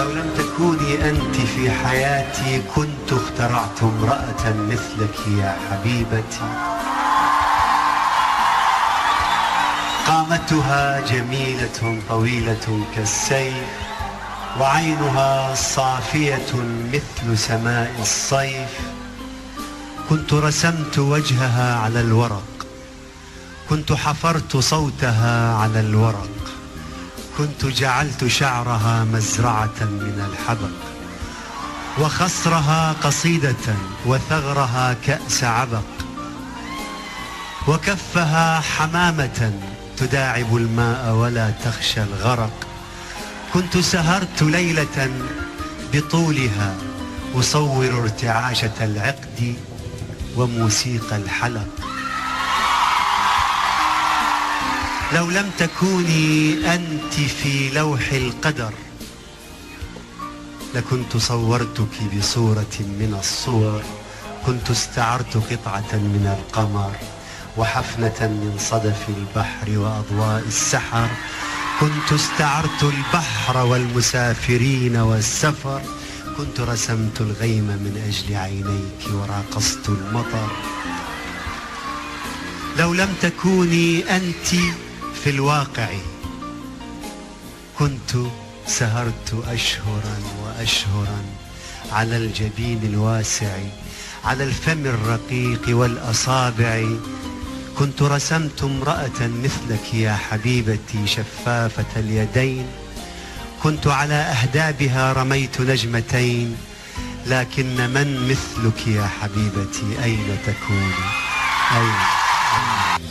لو لم تكوني أنت في حياتي كنت اخترعت امرأة مثلك يا حبيبتي. قامتها جميلة طويلة كالسيف، وعينها صافية مثل سماء الصيف. كنت رسمت وجهها على الورق، كنت حفرت صوتها على الورق، كنت جعلت شعرها مزرعة من الحبق، وخصرها قصيدة، وثغرها كأس عبق، وكفها حمامة تداعب الماء ولا تخشى الغرق. كنت سهرت ليلة بطولها أصور ارتعاشة العقد وموسيقى الحلق. لو لم تكوني أنت في لوح القدر لكنت صورتك بصورة من الصور. كنت استعرت قطعة من القمر وحفنة من صدف البحر وأضواء السحر. كنت استعرت البحر والمسافرين والسفر. كنت رسمت الغيم من أجل عينيك وراقصت المطر. لو لم تكوني أنت في الواقع كنت سهرت أشهرا وأشهرا على الجبين الواسع، على الفم الرقيق والأصابع. كنت رسمت امرأة مثلك يا حبيبتي شفافة اليدين. كنت على أهدابها رميت نجمتين. لكن من مثلك يا حبيبتي أين تكوني؟ أين؟